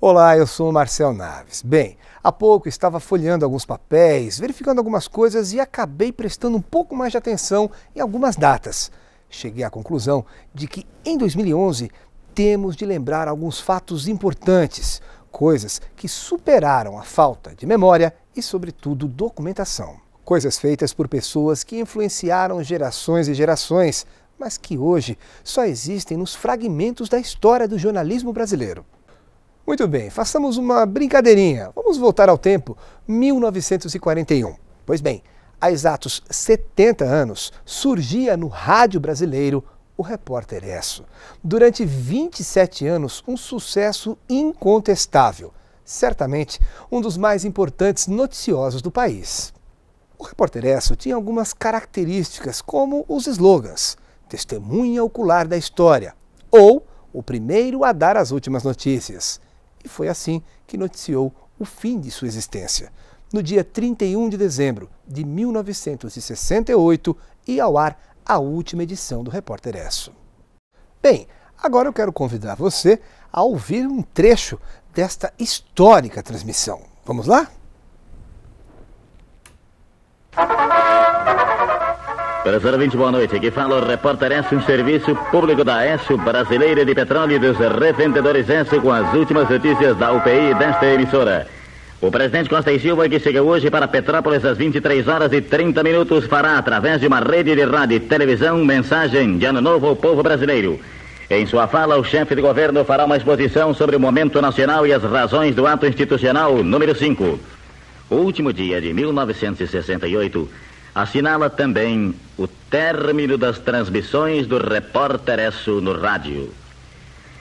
Olá, eu sou o Marcel Naves. Bem, há pouco estava folheando alguns papéis, verificando algumas coisas e acabei prestando um pouco mais de atenção em algumas datas. Cheguei à conclusão de que em 2011 temos de lembrar alguns fatos importantes, coisas que superaram a falta de memória e, sobretudo, documentação. Coisas feitas por pessoas que influenciaram gerações e gerações, mas que hoje só existem nos fragmentos da história do jornalismo brasileiro. Muito bem, façamos uma brincadeirinha. Vamos voltar ao tempo 1941. Pois bem, há exatos 70 anos surgia no rádio brasileiro o Repórter Esso. Durante 27 anos, um sucesso incontestável. Certamente um dos mais importantes noticiosos do país. O Repórter Esso tinha algumas características, como os slogans: testemunha ocular da história ou o primeiro a dar as últimas notícias. E foi assim que noticiou o fim de sua existência. No dia 31 de dezembro de 1968, ia ao ar a última edição do Repórter Esso. Bem, agora eu quero convidar você a ouvir um trecho desta histórica transmissão. Vamos lá? Professor 20, boa noite. Aqui fala o Repórter Esso, um serviço público da Esso, Brasileira de Petróleo e dos Revendedores Esso, com as últimas notícias da UPI desta emissora. O presidente Costa e Silva, que chega hoje para Petrópolis às 23 horas e 30 minutos, fará, através de uma rede de rádio e televisão, mensagem de Ano Novo ao povo brasileiro. Em sua fala, o chefe de governo fará uma exposição sobre o momento nacional e as razões do ato institucional número 5. O último dia de 1968 assinala também o término das transmissões do Repórter Esso no rádio.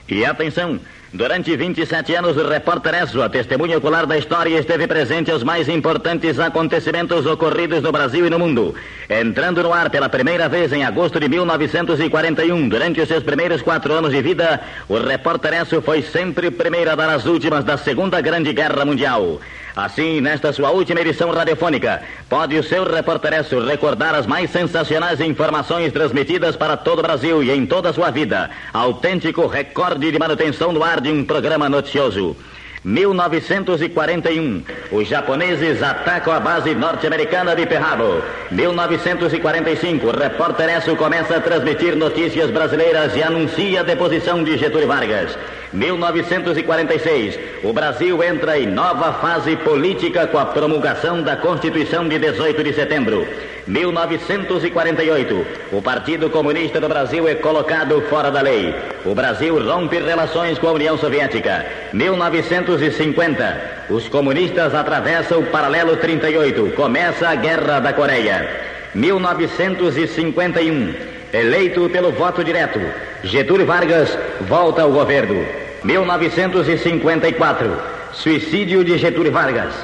E atenção, durante 27 anos o Repórter Esso, a testemunha ocular da história, esteve presente aos mais importantes acontecimentos ocorridos no Brasil e no mundo. Entrando no ar pela primeira vez em agosto de 1941, durante os seus primeiros 4 anos de vida, o Repórter Esso foi sempre o primeiro a dar as últimas da Segunda Grande Guerra Mundial. Assim, nesta sua última edição radiofônica, pode o seu Repórter Esso recordar as mais sensacionais informações transmitidas para todo o Brasil e em toda a sua vida. Autêntico recorde de manutenção no ar de um programa noticioso. 1941, os japoneses atacam a base norte-americana de Pearl Harbor. 1945, o Repórter Esso começa a transmitir notícias brasileiras e anuncia a deposição de Getúlio Vargas. 1946, o Brasil entra em nova fase política com a promulgação da Constituição de 18 de setembro. 1948, o Partido Comunista do Brasil é colocado fora da lei. O Brasil rompe relações com a União Soviética. 1950, os comunistas atravessam o paralelo 38. Começa a Guerra da Coreia. 1951, eleito pelo voto direto, Getúlio Vargas volta ao governo. 1954, suicídio de Getúlio Vargas.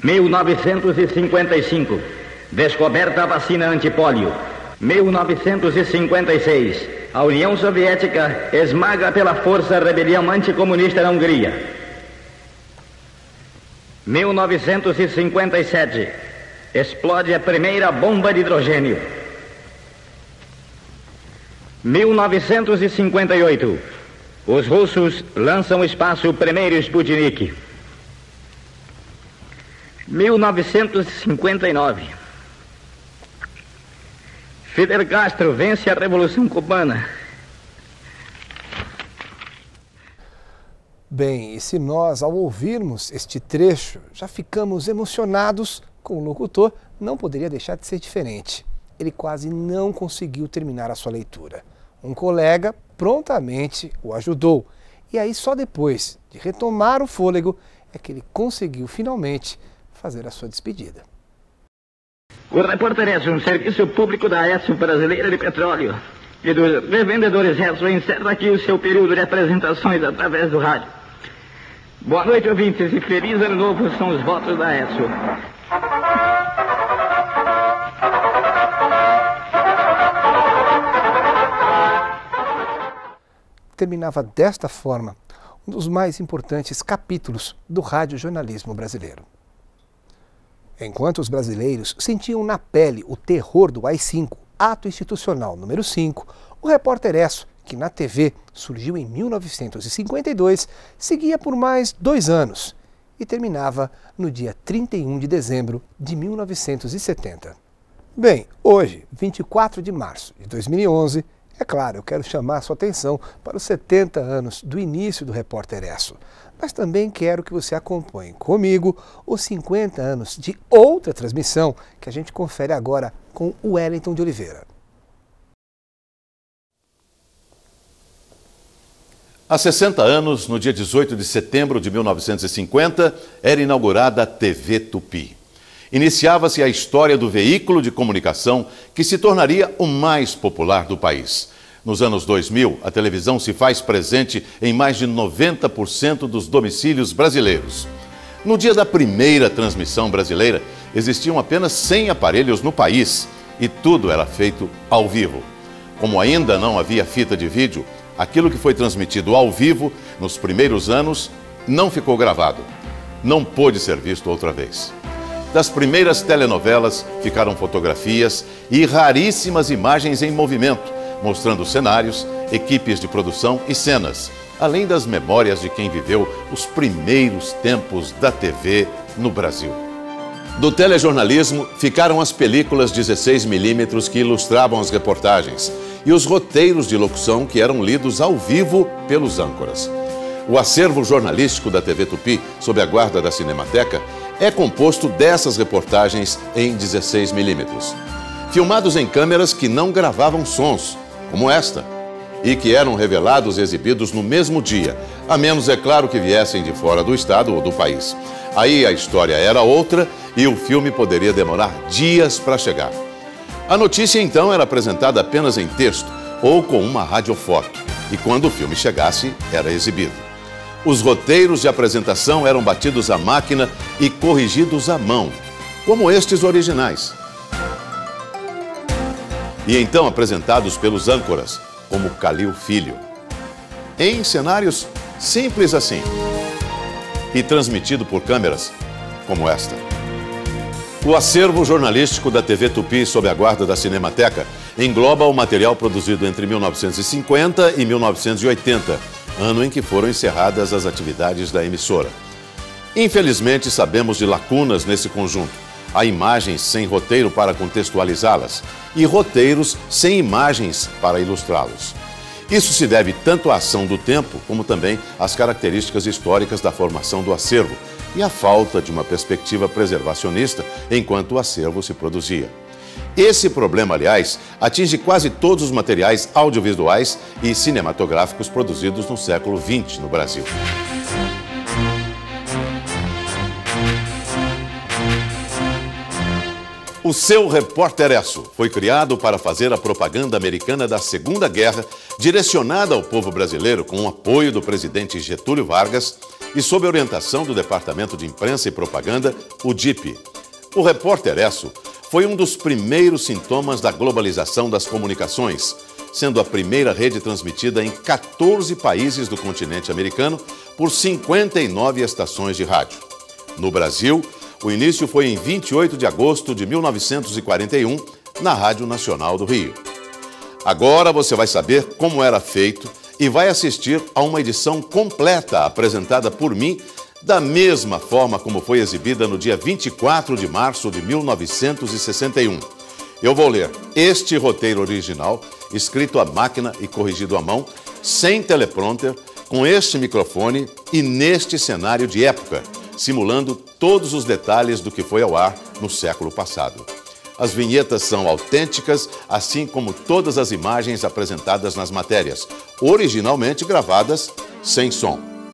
1955, descoberta a vacina antipólio. 1956, a União Soviética esmaga pela força a rebelião anticomunista na Hungria. 1957, explode a primeira bomba de hidrogênio. 1958, os russos lançam ao espaço o primeiro Sputnik. 1959, Fidel Castro vence a Revolução Cubana. Bem, e se nós, ao ouvirmos este trecho, já ficamos emocionados com o locutor, não poderia deixar de ser diferente. Ele quase não conseguiu terminar a sua leitura. Um colega prontamente o ajudou. E aí, só depois de retomar o fôlego, é que ele conseguiu finalmente fazer a sua despedida. O Repórter Esso, um serviço público da Esso, Brasileira de Petróleo e dos Revendedores Esso, encerra aqui o seu período de apresentações através do rádio. Boa noite, ouvintes, e feliz ano novo são os votos da Esso. Terminava desta forma um dos mais importantes capítulos do radiojornalismo brasileiro. Enquanto os brasileiros sentiam na pele o terror do AI-5, ato institucional número 5, o Repórter Esso, que na TV surgiu em 1952, seguia por mais 2 anos e terminava no dia 31 de dezembro de 1970. Bem, hoje, 24 de março de 2011, é claro, eu quero chamar a sua atenção para os 70 anos do início do Repórter ESSO, mas também quero que você acompanhe comigo os 50 anos de outra transmissão que a gente confere agora com o Wellington de Oliveira. Há 60 anos, no dia 18 de setembro de 1950, era inaugurada a TV Tupi. Iniciava-se a história do veículo de comunicação que se tornaria o mais popular do país. Nos anos 2000, a televisão se faz presente em mais de 90% dos domicílios brasileiros. No dia da primeira transmissão brasileira, existiam apenas 100 aparelhos no país e tudo era feito ao vivo. Como ainda não havia fita de vídeo, aquilo que foi transmitido ao vivo nos primeiros anos não ficou gravado. Não pôde ser visto outra vez. Das primeiras telenovelas ficaram fotografias e raríssimas imagens em movimento, mostrando cenários, equipes de produção e cenas, além das memórias de quem viveu os primeiros tempos da TV no Brasil. Do telejornalismo ficaram as películas 16mm que ilustravam as reportagens e os roteiros de locução que eram lidos ao vivo pelos âncoras. O acervo jornalístico da TV Tupi, sob a guarda da Cinemateca, é composto dessas reportagens em 16mm, filmados em câmeras que não gravavam sons, como esta, e que eram revelados e exibidos no mesmo dia, a menos, é claro, que viessem de fora do estado ou do país. Aí a história era outra e o filme poderia demorar dias para chegar. A notícia, então, era apresentada apenas em texto ou com uma radiofoto, e quando o filme chegasse, era exibido. Os roteiros de apresentação eram batidos à máquina e corrigidos à mão, como estes originais. E então apresentados pelos âncoras, como Calil Filho. Em cenários simples assim. E transmitido por câmeras como esta. O acervo jornalístico da TV Tupi, sob a guarda da Cinemateca, engloba o material produzido entre 1950 e 1980, ano em que foram encerradas as atividades da emissora. Infelizmente, sabemos de lacunas nesse conjunto. Há imagens sem roteiro para contextualizá-las e roteiros sem imagens para ilustrá-los. Isso se deve tanto à ação do tempo, como também às características históricas da formação do acervo e à falta de uma perspectiva preservacionista enquanto o acervo se produzia. Esse problema, aliás, atinge quase todos os materiais audiovisuais e cinematográficos produzidos no século XX no Brasil. O seu Repórter ESSO foi criado para fazer a propaganda americana da Segunda Guerra, direcionada ao povo brasileiro com o apoio do presidente Getúlio Vargas e sob orientação do Departamento de Imprensa e Propaganda, o DIP. O Repórter ESSO foi um dos primeiros sintomas da globalização das comunicações, sendo a primeira rede transmitida em 14 países do continente americano por 59 estações de rádio. No Brasil, o início foi em 28 de agosto de 1941, na Rádio Nacional do Rio. Agora você vai saber como era feito e vai assistir a uma edição completa apresentada por mim, da mesma forma como foi exibida no dia 24 de março de 1961. Eu vou ler este roteiro original, escrito à máquina e corrigido à mão, sem teleprompter, com este microfone e neste cenário de época, simulando todos os detalhes do que foi ao ar no século passado. As vinhetas são autênticas, assim como todas as imagens apresentadas nas matérias, originalmente gravadas sem som.